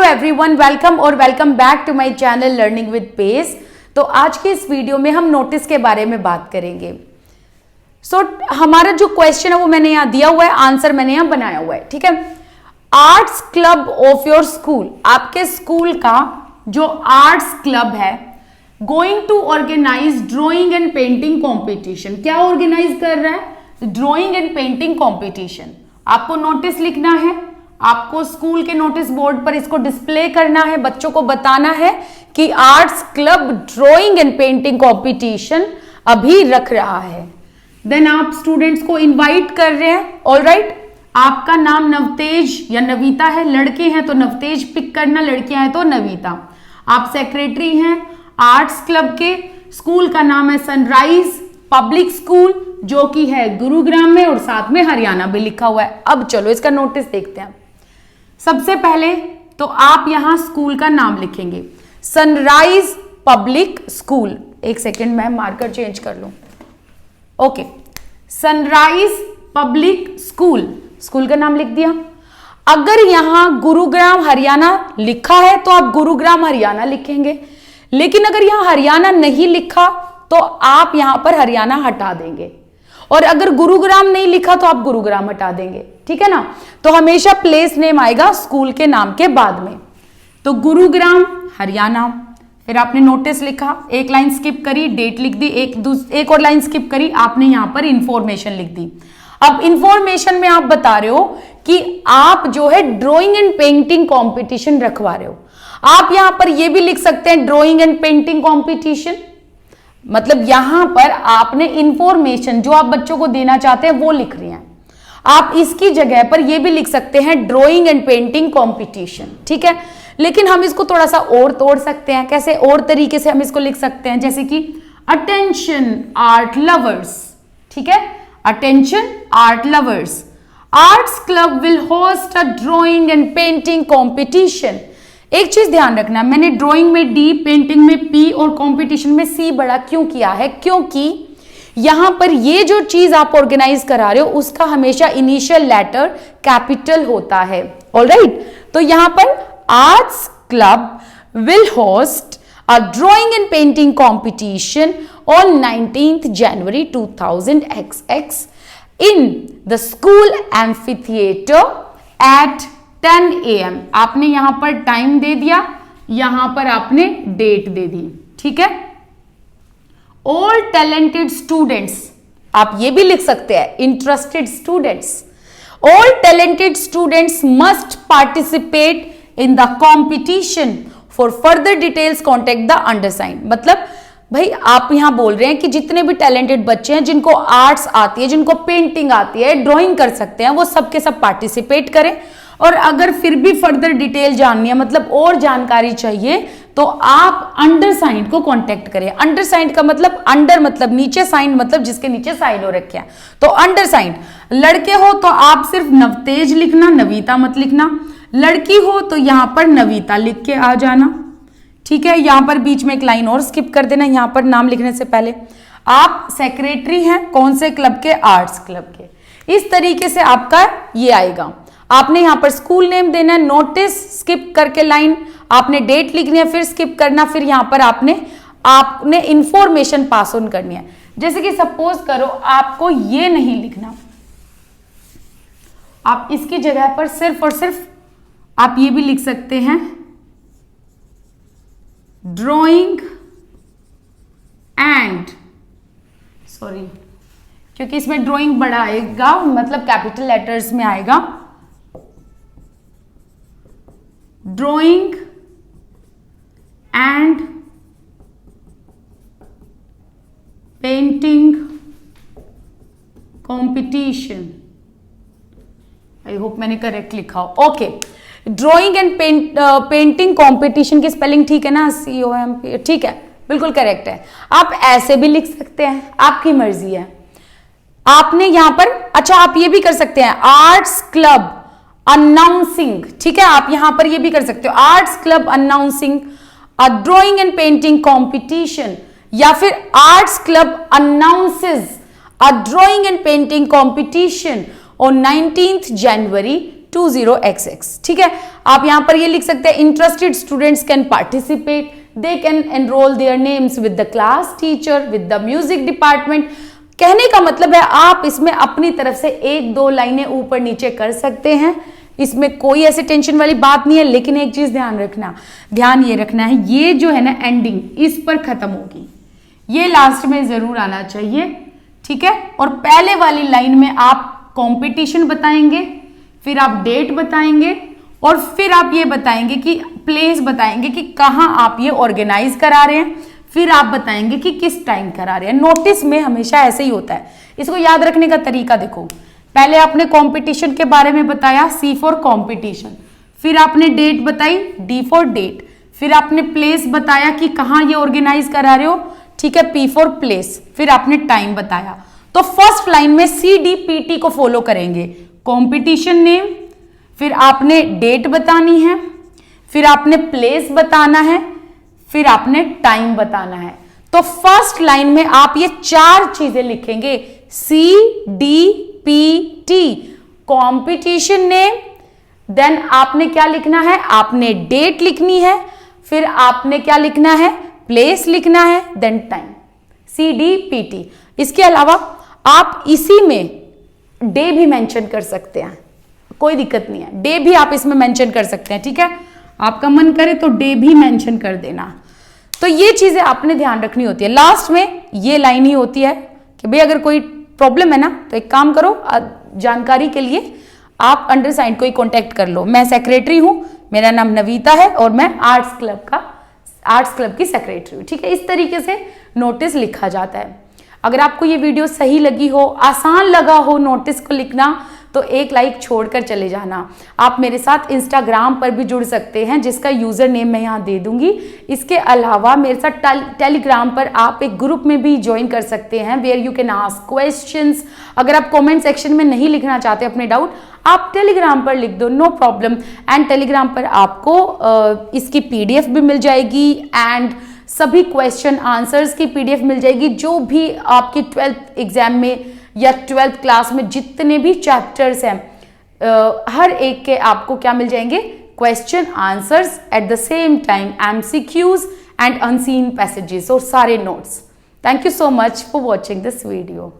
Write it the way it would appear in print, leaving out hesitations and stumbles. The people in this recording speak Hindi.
एवरीवन, वेलकम और welcome back to my channel learning with pace. तो आज के इस वीडियो में हम नोटिस के बारे में बात करेंगे। हमारा जो क्वेश्चन है वो मैंने यहाँ दिया हुआ है, आंसर मैंने यहाँ बनाया हुआ है, ठीक है। Arts club of your school, आपके स्कूल का जो आर्ट्स क्लब है, going to organize drawing and painting competition. क्या ऑर्गेनाइज कर रहा है? Drawing and painting competition. आपको नोटिस लिखना है, आपको स्कूल के नोटिस बोर्ड पर इसको डिस्प्ले करना है, बच्चों को बताना है कि arts club drawing and painting competition अभी रख रहा है। देन आप स्टूडेंट्स को इनवाइट कर रहे हैं। ऑलराइट, आपका नाम नवतेज या नवीता है, लड़के हैं तो नवतेज पिक करना, लड़कियां हैं तो नवीता। आप सेक्रेटरी हैं आर्ट्स क्लब के। स्कूल का नाम है सनराइज पब्लिक स्कूल, जो कि है गुरुग्राम में और साथ में हरियाणा भी लिखा हुआ है। अब चलो इसका नोटिस देखते हैं। सबसे पहले तो आप यहां स्कूल का नाम लिखेंगे, सनराइज पब्लिक स्कूल। एक सेकेंड, मैं मार्कर चेंज कर लूं। Okay, sunrise public school, school का नाम लिख दिया। अगर यहां गुरुग्राम हरियाणा लिखा है तो आप गुरुग्राम हरियाणा लिखेंगे, लेकिन अगर यहां हरियाणा नहीं लिखा तो आप यहां पर हरियाणा हटा देंगे, और अगर गुरुग्राम नहीं लिखा तो आप गुरुग्राम हटा देंगे, ठीक है ना। तो हमेशा प्लेस नेम आएगा स्कूल के नाम के बाद में। तो गुरुग्राम हरियाणा, फिर आपने नोटिस लिखा, एक लाइन स्किप करी, डेट लिख दी, एक और लाइन स्किप करी, आपने यहां पर इंफॉर्मेशन लिख दी। अब इंफॉर्मेशन में आप बता रहे हो कि आप जो है ड्राइंग एंड पेंटिंग कंपटीशन रखवा रहे हो। आप यहां पर यह भी लिख सकते हैं ड्राइंग एंड पेंटिंग कंपटीशन, मतलब यहां पर आपने इंफॉर्मेशन जो आप बच्चों को देना चाहते हैं वो लिख रहे हैं। आप इसकी जगह पर यह भी लिख सकते हैं ड्राइंग एंड पेंटिंग कंपटीशन, ठीक है। लेकिन हम इसको थोड़ा सा और तोड़ सकते हैं। कैसे? और तरीके से हम इसको लिख सकते हैं, जैसे कि अटेंशन आर्ट लवर्स, ठीक है। Attention art lovers, arts club will host a drawing and painting competition. एक चीज ध्यान रखना, मैंने ड्राइंग में डी, पेंटिंग में पी और कंपटीशन में सी बड़ा क्यों किया है? क्योंकि यहां पर ये जो चीज आप ऑर्गेनाइज करा रहे हो उसका हमेशा इनिशियल लेटर कैपिटल होता है। ऑलराइट, तो यहां पर arts club will host a drawing and painting competition on 19th January 2000 in the school amphitheater at 10 AM। आपने यहां पर टाइम दे दिया, यहां पर आपने डेट दे दी, ठीक है। ऑल टैलेंटेड स्टूडेंट्स, आप ये भी लिख सकते हैं interested students. All talented students must participate in the competition. For further details contact the undersigned. मतलब भाई आप यहां बोल रहे हैं कि जितने भी टैलेंटेड बच्चे हैं, जिनको आर्ट्स आती है, जिनको पेंटिंग आती है, ड्राइंग कर सकते हैं, वो सब के सब पार्टिसिपेट करें। और अगर फिर भी फर्दर डिटेल जाननी है, मतलब और जानकारी चाहिए, तो आप अंडरसाइंड को कांटेक्ट करें। अंडरसाइंड का मतलब अंडर मतलब नीचे, साइंड मतलब जिसके नीचे साइन हो रखे हैं, तो अंडरसाइंड। लड़के हो तो आप सिर्फ नवतेज लिखना, नवीता मत लिखना। लड़की हो तो यहां पर नवीता लिख के आ जाना, ठीक है। यहां पर बीच में एक लाइन और स्किप कर देना, यहां पर नाम लिखने से पहले। आप सेक्रेटरी हैं कौन से क्लब के? आर्ट्स क्लब के। इस तरीके से आपका ये आएगा। आपने यहां पर स्कूल नेम देना है, नोटिस स्किप करके लाइन, आपने डेट लिखनी है, फिर स्किप करना, फिर यहां पर आपने इंफॉर्मेशन पास ऑन करनी है। जैसे कि सपोज करो आपको ये नहीं लिखना, आप इसकी जगह पर सिर्फ और सिर्फ आप ये भी लिख सकते हैं ड्राइंग एंड, सॉरी क्योंकि इसमें ड्राइंग बड़ा आएगा, मतलब कैपिटल लेटर्स में आएगा, drawing and painting competition. I hope मैंने करेक्ट लिखा हो। Okay, drawing and painting competition की स्पेलिंग ठीक है ना? COMP, ठीक है, बिल्कुल करेक्ट है। आप ऐसे भी लिख सकते हैं, आपकी मर्जी है। आपने यहां पर, अच्छा आप ये भी कर सकते हैं आर्ट्स क्लब अनाउंसिंग, ठीक है। आप यहां पर ये भी कर सकते हो arts club announcing a drawing and painting competition, या फिर arts club announces a drawing and painting competition on 19th January 20XX। ठीक है, आप यहां पर ये लिख सकते हैं interested students can participate, they can enrol their names with the class teacher, with the music department. कहने का मतलब है आप इसमें अपनी तरफ से 1-2 लाइनें ऊपर नीचे कर सकते हैं, इसमें कोई ऐसे टेंशन वाली बात नहीं है। लेकिन एक चीज ध्यान ये रखना है, ये जो है ना एंडिंग इस पर खत्म होगी, ये लास्ट में जरूर आना चाहिए। ठीक है, और पहले वाली लाइन में आप कंपटीशन बताएंगे, फिर आप डेट बताएंगे, और फिर आप ये बताएंगे कि प्लेस बताएंगे कि कहां आप ये ऑर्गेनाइज करा रहे हैं, फिर आप बताएंगे कि किस टाइम करा रहे हैं। नोटिस में हमेशा ऐसे ही होता है। इसको याद रखने का तरीका देखो, पहले आपने कंपटीशन के बारे में बताया, C फॉर कंपटीशन, फिर आपने डेट बताई, D फॉर डेट, फिर आपने प्लेस बताया कि कहां ये ऑर्गेनाइज करा रहे हो, ठीक है, P फॉर प्लेस, फिर आपने टाइम बताया। तो फर्स्ट लाइन में CDPT को फॉलो करेंगे, कंपटीशन नेम, फिर आपने डेट बतानी है, फिर आपने प्लेस बताना है, फिर आपने टाइम बताना है। तो फर्स्ट लाइन में आप ये 4 चीजें लिखेंगे, CDPT, कंपटीशन नेम, देन आपने क्या लिखना है, आपने डेट लिखनी है, फिर आपने क्या लिखना है, प्लेस लिखना है, देन टाइम, CDPT। इसके अलावा आप इसी में डे भी मेंशन कर सकते हैं, कोई दिक्कत नहीं है, डे भी आप इसमें मेंशन कर सकते हैं। ठीक है, आपका मन करे तो डे भी मेंशन कर देना। तो ये चीजें आपने ध्यान रखनी होती है। लास्ट में ये लाइन ही होती है कि भाई अगर कोई प्रॉब्लम है ना तो एक काम करो, जानकारी के लिए आप अंडरसाइंड को ही कॉन्टेक्ट कर लो। मैं सेक्रेटरी हूं, मेरा नाम नवीता है और मैं आर्ट्स क्लब की सेक्रेटरी हूं। ठीक है, इस तरीके से नोटिस लिखा जाता है। अगर आपको ये वीडियो सही लगी हो, आसान लगा हो नोटिस को लिखना, तो एक लाइक छोड़कर चले जाना। आप मेरे साथ इंस्टाग्राम पर भी जुड़ सकते हैं, जिसका यूजर नेम मैं यहाँ दे दूंगी। इसके अलावा मेरे साथ टेलीग्राम पर आप एक ग्रुप में भी ज्वाइन कर सकते हैं, where you can ask questions. अगर आप कमेंट सेक्शन में नहीं लिखना चाहते अपने डाउट, आप टेलीग्राम पर लिख दो, नो प्रॉब्लम। एंड टेलीग्राम पर आपको इसकी PDF भी मिल जाएगी एंड सभी क्वेश्चन आंसर्स की PDF मिल जाएगी। जो भी आपकी 12th एग्जाम में या 12th क्लास में जितने भी चैप्टर्स हैं, हर एक के आपको क्या मिल जाएंगे, question answers, at the same time MCQs and unseen passages और सारे notes. Thank you so much for watching this video.